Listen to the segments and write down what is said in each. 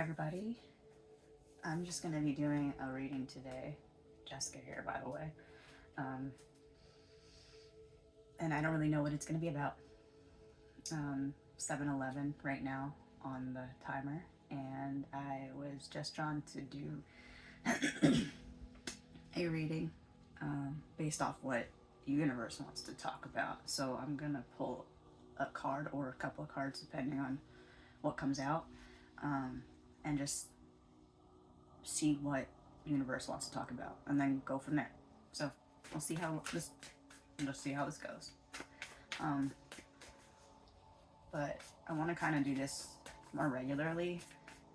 everybody. I'm just going to be doing a reading today. Jessica here, by the way. Um, and I don't really know what it's going to be about. 7:11 right now on the timer, and I was just drawn to do a reading based off what universe wants to talk about. So I'm going to pull a card or a couple of cards depending on what comes out, and just see what universe wants to talk about, and then go from there. So we'll see how this. Let's see how this goes. Um, but I want to kind of do this more regularly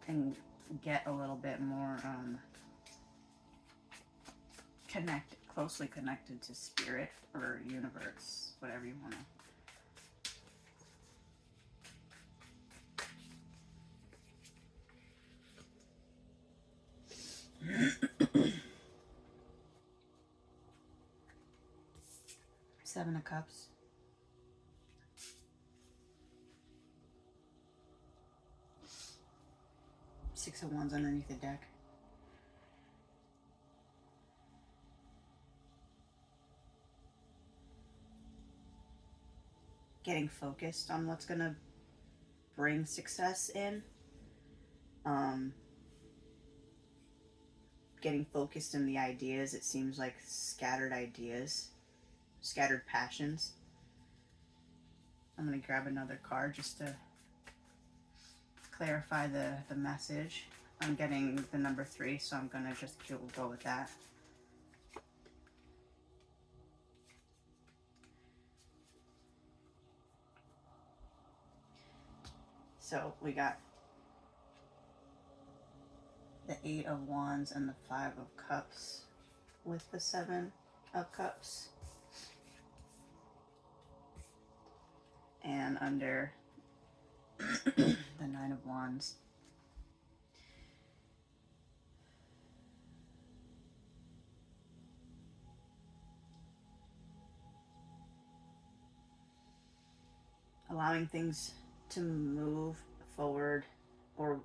and get a little bit more closely connected to spirit or universe, whatever you want to. 7 of Cups. Six of Wands underneath the deck. Getting focused on what's going to bring success in. Getting focused in the ideas. It seems like scattered ideas, scattered passions. I'm going to grab another card just to clarify the message. I'm getting the number 3, so I'm going to just go with that. So we got the 8 of Wands and the 5 of Cups with the 7 of Cups. And under the 9 of Wands, allowing things to move forward, or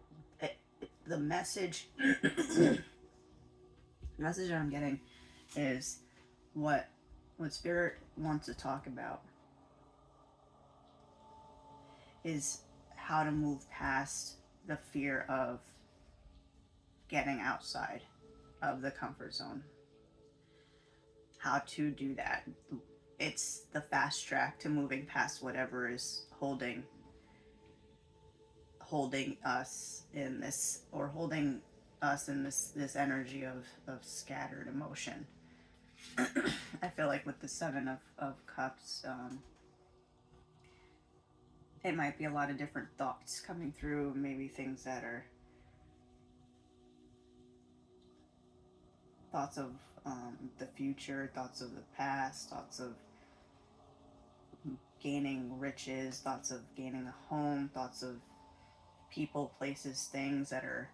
the message the message that I'm getting is what spirit wants to talk about is how to move past the fear of getting outside of the comfort zone. How to do that. It's the fast track to moving past whatever is holding us in this, or holding us in this energy of scattered emotion. I feel like with the 7 of Cups, it might be a lot of different thoughts coming through, maybe things that are thoughts of the future, thoughts of the past, thoughts of gaining riches, thoughts of gaining a home, thoughts of people, places, things that are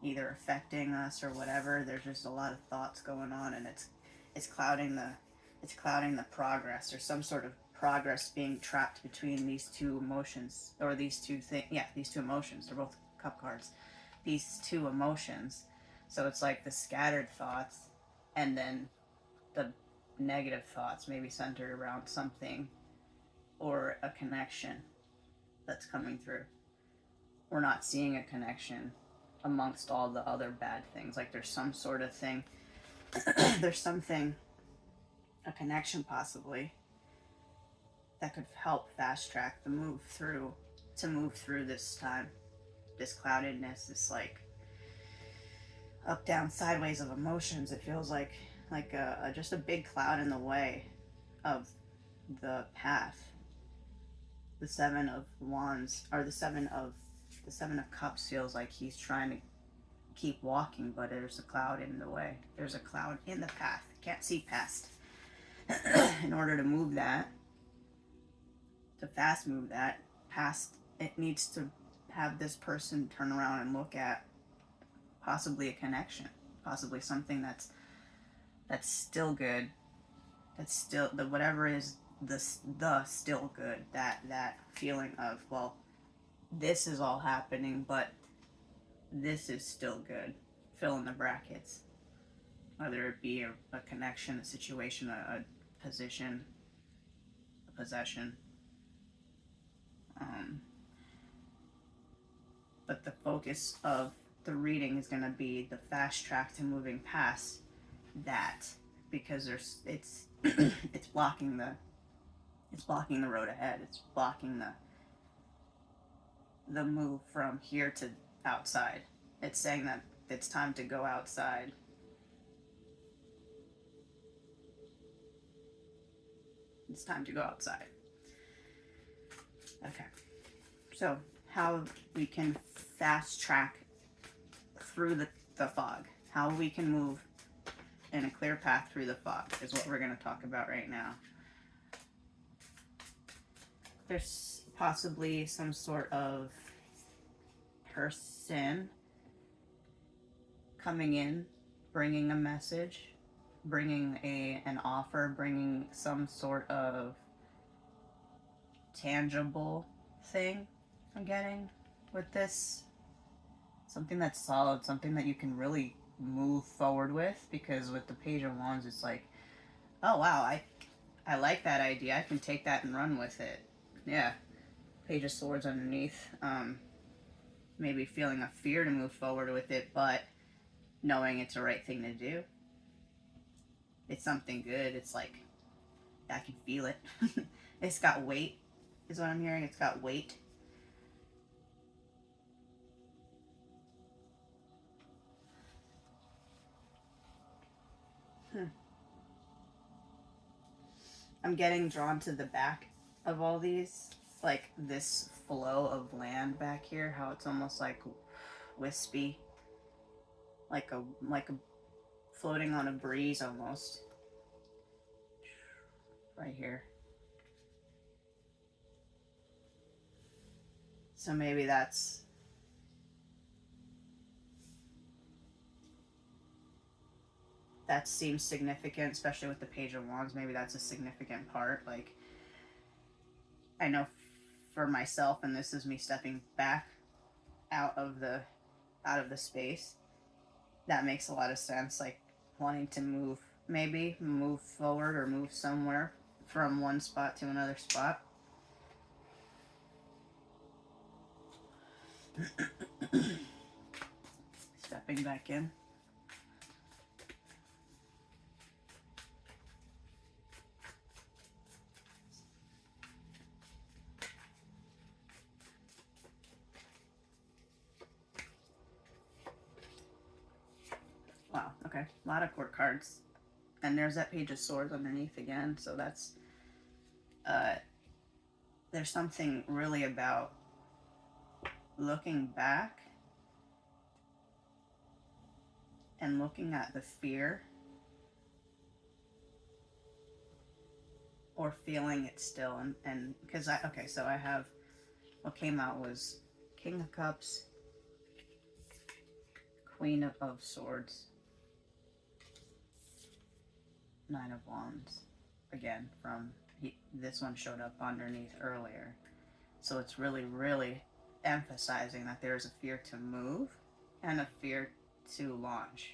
either affecting us or whatever. There's just a lot of thoughts going on, and it's clouding the progress. There's some sort of progress being trapped between these two emotions, or these two things. Yeah, these two emotions. They're both cup cards. These two emotions. So it's like the scattered thoughts, and then the negative thoughts, maybe centered around something or a connection that's coming through. We're not seeing a connection amongst all the other bad things. Like there's some sort of thing, there's something, a connection possibly, that could help fast track the move through this time, this cloudedness, this like up, down, sideways of emotions. It feels like just a big cloud in the way of the path. The 7 of Wands, or the 7 of Cups, feels like he's trying to keep walking, but there's a cloud in the way. There's a cloud in the path. Can't see past. In order to move that, to fast move that past, it needs to have this person turn around and look at possibly a connection, possibly something that's still good, that's still whatever is the still good, that feeling of, well, this is all happening, but this is still good. Fill in the brackets. Whether it be a connection, a situation, a position, a possession. Um, but the focus of the reading is going to be the fast track to moving past that, because it's it's blocking the road ahead. It's blocking the move from here to outside. It's saying that it's time to go outside. It's time to go outside. Okay. So, how we can fast track through the fog. How we can move in a clear path through the fog is what we're going to talk about right now. There's possibly some sort of person coming in, bringing a message, bringing an offer, bringing some sort of tangible thing I'm getting with this. Something that's solid, something that you can really move forward with, because with the Page of Wands, it's like, oh wow, I like that idea. I can take that and run with it. Yeah. Page of Swords underneath. Maybe feeling a fear to move forward with it, but knowing it's the right thing to do. It's something good. It's like, I can feel it. It's got weight, is what I'm hearing. It's got weight. I'm getting drawn to the back of all these, like this flow of land back here, how it's almost like wispy, like a floating on a breeze almost. Right here. So maybe that seems significant, especially with the Page of Wands. Maybe that's a significant part. Like, I know for myself, and this is me stepping back out of the space, that makes a lot of sense. Like, wanting to move, maybe move forward or move somewhere from one spot to another spot. Stepping back in. Wow, okay. A lot of court cards. And there's that Page of Swords underneath again, so that's there's something really about looking back and looking at the fear, or feeling it still, and because so I have, what came out was King of Cups, Queen of Swords, Nine of Wands, again from this one showed up underneath earlier. So it's really, really emphasizing that there's a fear to move and a fear to launch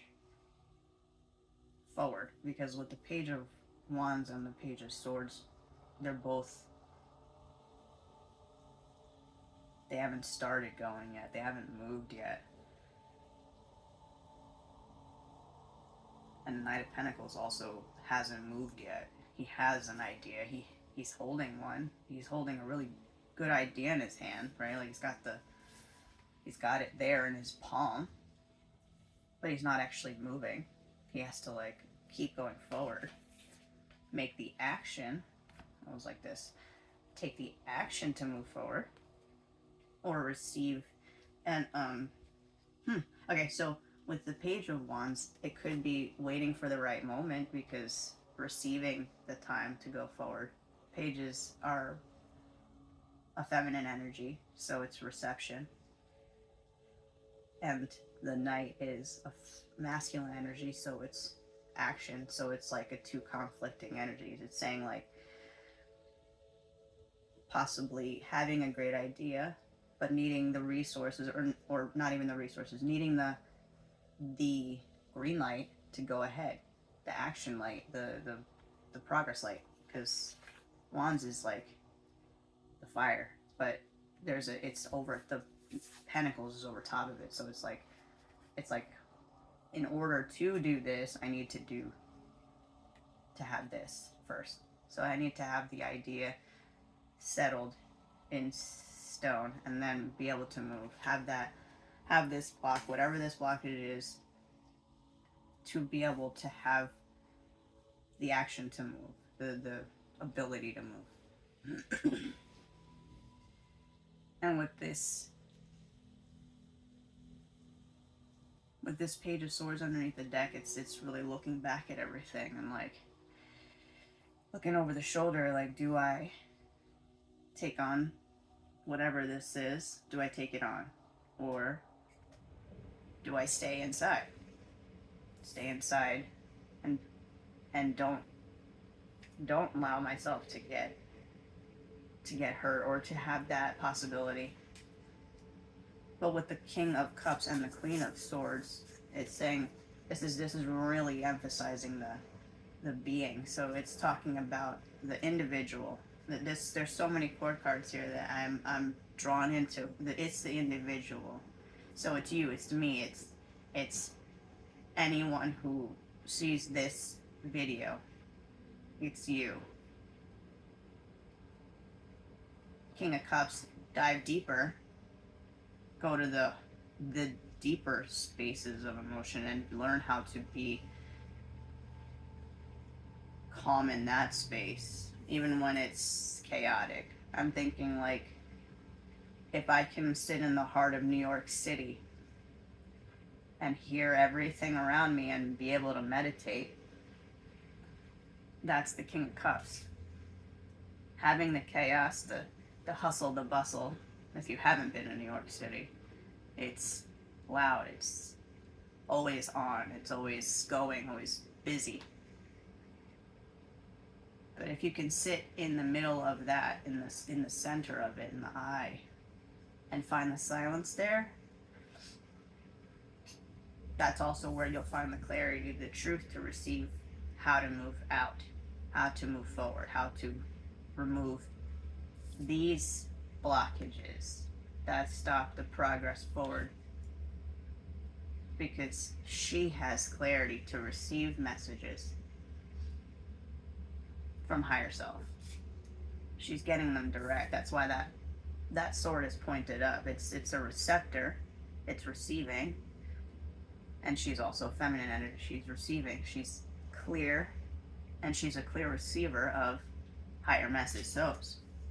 forward. Because with the Page of Wands and the Page of Swords, they're both, they haven't started going yet. They haven't moved yet. And the Knight of Pentacles also hasn't moved yet. He has an idea. He's holding one. He's holding a really good idea in his hand, right? Like he's got it there in his palm, but he's not actually moving. He has to like keep going forward, make the action. I was like this. Take the action to move forward, or receive, and okay, so with the Page of Wands, it could be waiting for the right moment, because receiving the time to go forward. Pages are a feminine energy, so it's reception. And the Knight is a masculine energy, so it's action. So it's like a two conflicting energies. It's saying like possibly having a great idea, but needing the resources, or not even the resources, needing the green light to go ahead, the action light, the progress light, because wands is like the fire, but it's over the pentacles is over top of it, so it's like in order to do this, I need to have this first. So I need to have the idea settled in stone, and then be able to move. Have this block, whatever this block it is, to be able to have the action to move, the ability to move. And with this page of swords underneath the deck, it's really looking back at everything and like looking over the shoulder, like, do I take on whatever this is? Do I take it on, or do I stay inside? Stay inside, and don't allow myself to get hurt or to have that possibility. But with the King of Cups and the Queen of Swords, it's saying this is really emphasizing the being. So it's talking about the individual. There's so many court cards here that I'm drawn into. It's the individual. So it's you, it's me, it's anyone who sees this video. It's you. King of Cups, dive deeper. Go to the deeper spaces of emotion and learn how to be calm in that space, even when it's chaotic. I'm thinking, like, if I can sit in the heart of New York City and hear everything around me and be able to meditate, that's the King of Cups. Having the chaos, the hustle, the bustle. If you haven't been in New York City, it's loud, it's always on, it's always going, always busy. But if you can sit in the middle of that, in the center of it, in the eye, and find the silence there, that's also where you'll find the clarity, the truth to receive how to move out, how to move forward, how to remove these blockages that stop the progress forward. Because she has clarity to receive messages from higher self. She's getting them direct. That's why that sword is pointed up. It's a receptor. It's receiving. And she's also feminine energy. She's receiving. She's clear. And she's a clear receiver of higher message. So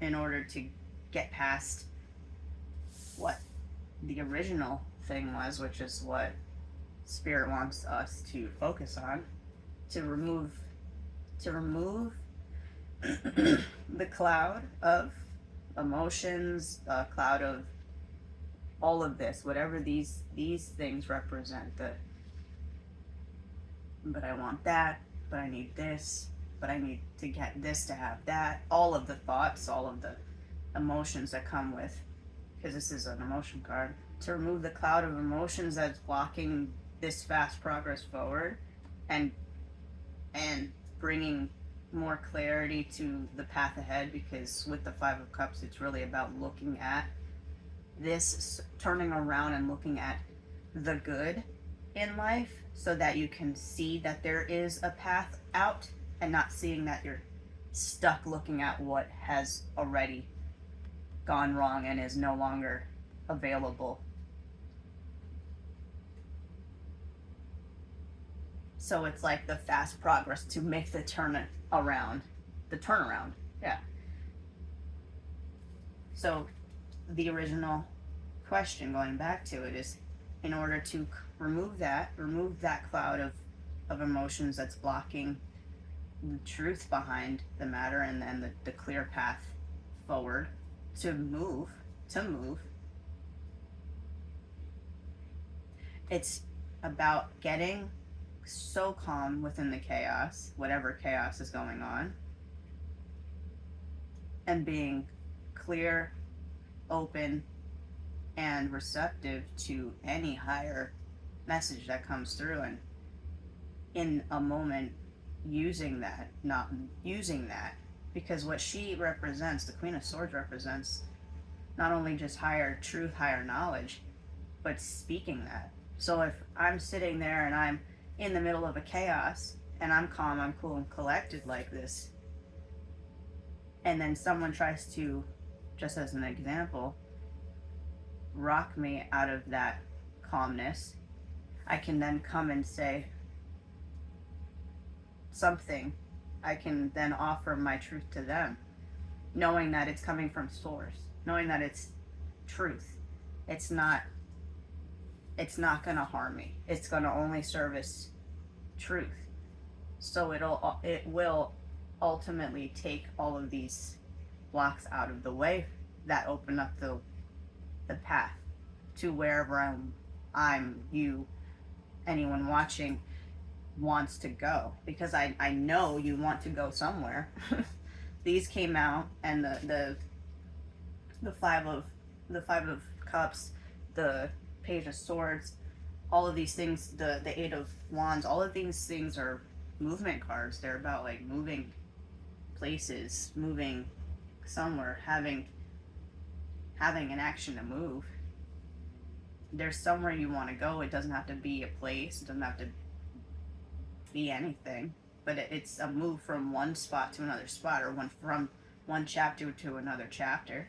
in order to get past what the original thing was, which is what Spirit wants us to focus on, to remove the cloud of emotions, cloud of all of this, whatever these things represent. But I want that, but I need this, but I need to get this to have that. All of the thoughts, all of the emotions that come with, because this is an emotion card, to remove the cloud of emotions that's blocking this fast progress forward, and bringing more clarity to the path ahead. Because with the Five of Cups, it's really about looking at this, turning around and looking at the good in life, so that you can see that there is a path out, and not seeing that you're stuck looking at what has already gone wrong and is no longer available. So it's like the fast progress to make the turnaround. Yeah. So the original question, going back to it, is in order to remove that cloud of emotions that's blocking the truth behind the matter, and then the clear path forward to move. It's about getting so calm within the chaos, whatever chaos is going on, and being clear, open, and receptive to any higher message that comes through, and in a moment using that, not using that, because what she represents, the Queen of Swords represents not only just higher truth, higher knowledge, but speaking that. So if I'm sitting there and I'm in the middle of a chaos and I'm calm, I'm cool and collected like this, and then someone tries to, just as an example, rock me out of that calmness, I can then come and say something. I can then offer my truth to them, knowing that it's coming from source, knowing that it's truth. It's not going to harm me. It's going to only service truth. So it will ultimately take all of these blocks out of the way that open up the path to wherever you, anyone watching wants to go, because I know you want to go somewhere. These came out, and the five of cups, the page of swords, all of these things, the eight of wands, all of these things are movement cards. They're about like moving places, moving somewhere, having an action to move. There's somewhere you want to go. It doesn't have to be a place. It doesn't have to be anything, but it's a move from one spot to another spot, or from one chapter to another chapter,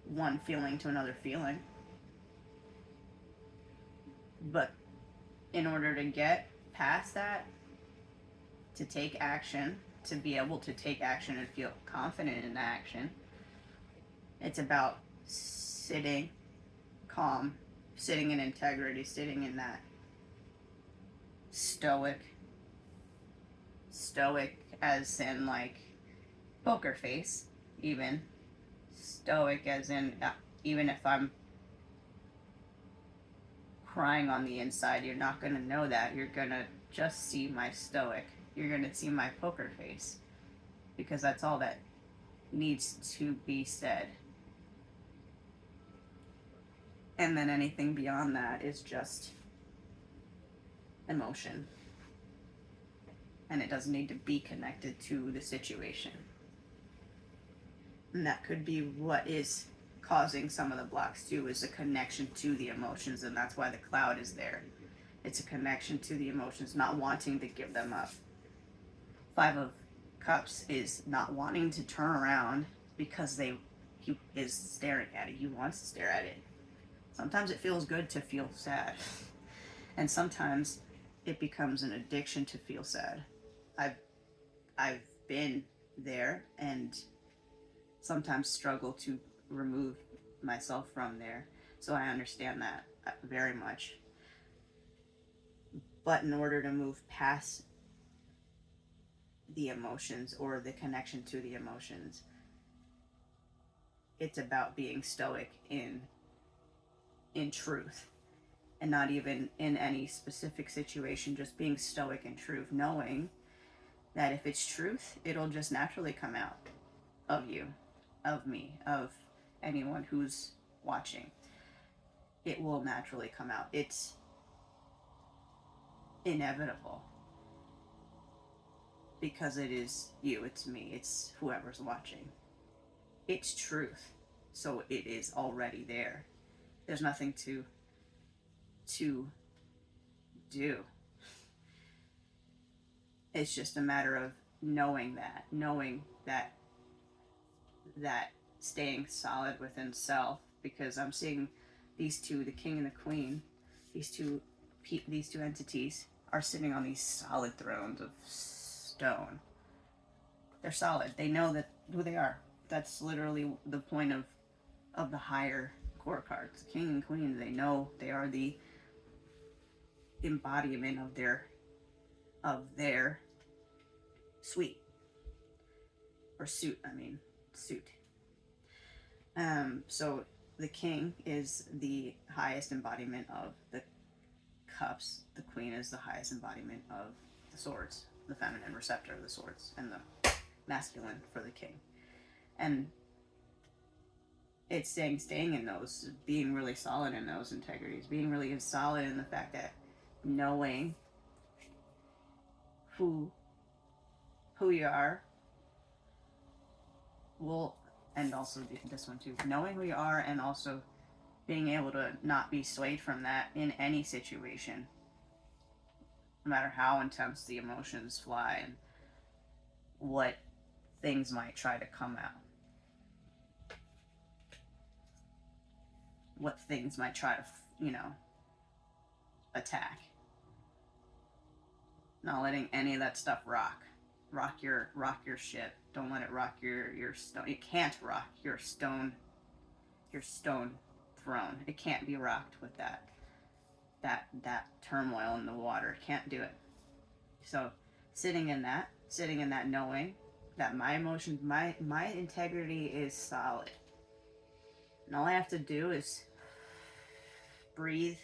one feeling to another feeling. But in order to get past that, to take action, to be able to take action and feel confident in action, it's about sitting calm, sitting in integrity, sitting in that stoic as in like poker face, even stoic as in even if I'm crying on the inside, you're not going to know that. You're going to just see my stoic. You're going to see my poker face, because that's all that needs to be said. And then anything beyond that is just emotion. And it doesn't need to be connected to the situation. And that could be what is causing some of the blocks too, is a connection to the emotions, and that's why the cloud is there. It's a connection to the emotions, not wanting to give them up. Five of Cups is not wanting to turn around because he is staring at it. He wants to stare at it. Sometimes it feels good to feel sad, and sometimes it becomes an addiction to feel sad. I've been there, and sometimes struggle to remove myself from there. So I understand that very much. But in order to move past the emotions or the connection to the emotions, it's about being stoic in truth, and not even in any specific situation, just being stoic in truth, knowing that if it's truth, it'll just naturally come out of you, of me, of anyone who's watching. It will naturally come out. It's inevitable, because it is you, it's me, it's whoever's watching. It's truth, so it is already there. There's nothing to do. It's just a matter of knowing that staying solid within self, because I'm seeing these two, the king and the queen, these two entities are sitting on these solid thrones of stone. They're solid. They know that who they are. That's literally the point of the higher core cards. King and queen, they know they are the embodiment of their suite, or suit. So the king is the highest embodiment of the cups. The queen is the highest embodiment of the swords, the feminine receptor of the swords, and the masculine for the king. And it's staying in those, being really solid in those integrities, being really solid in the fact that knowing who who you are will, and also this one too, knowing who you are, and also being able to not be swayed from that in any situation, no matter how intense the emotions fly and what things might try to come out, what things might try to, attack. Not letting any of that stuff rock your ship. Don't let it rock your stone. It can't rock your stone throne. It can't be rocked with that turmoil in the water. It can't do it. So sitting in that knowing that my emotions, my integrity is solid. And all I have to do is breathe,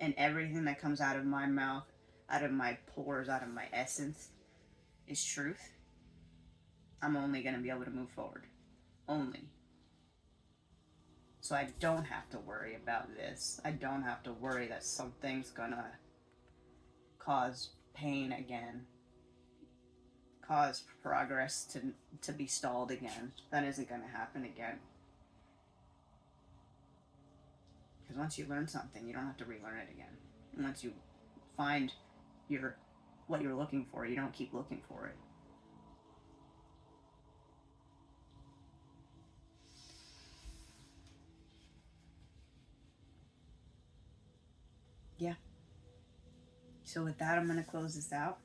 and everything that comes out of my mouth, out of my pores, out of my essence is truth. I'm only going to be able to move forward. Only. So I don't have to worry about this. I don't have to worry that something's going to cause pain again, cause progress to be stalled again. That isn't going to happen again. Because once you learn something, you don't have to relearn it again. And once you find what you're looking for, you don't keep looking for it. Yeah. So with that, I'm going to close this out.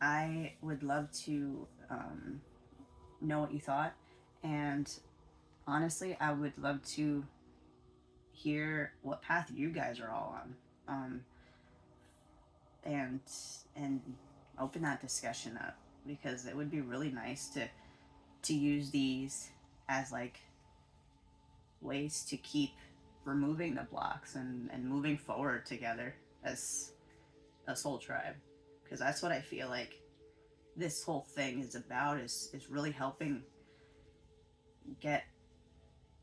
I would love to know what you thought, and honestly, I would love to hear what path you guys are all on, and and open that discussion up, because it would be really nice to use these as like ways to keep removing the blocks and moving forward together as a soul tribe, because that's what I feel like this whole thing is about, is really helping get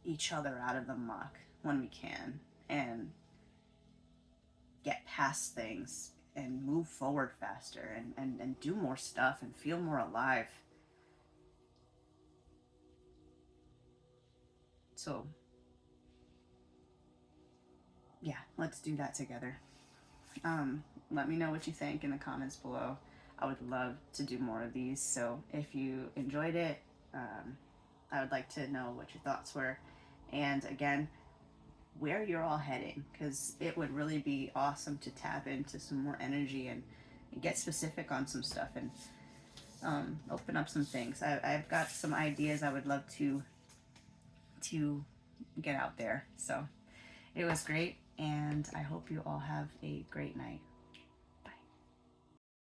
each other out of the muck when we can, and get past things and move forward faster, and do more stuff and feel more alive. So yeah, let's do that together. Let me know what you think in the comments below. I would love to do more of these, so if you enjoyed it, I would like to know what your thoughts were, and again, where you're all heading, because it would really be awesome to tap into some more energy and get specific on some stuff, and open up some things. I've got some ideas I would love to get out there. So it was great, and I hope you all have a great night.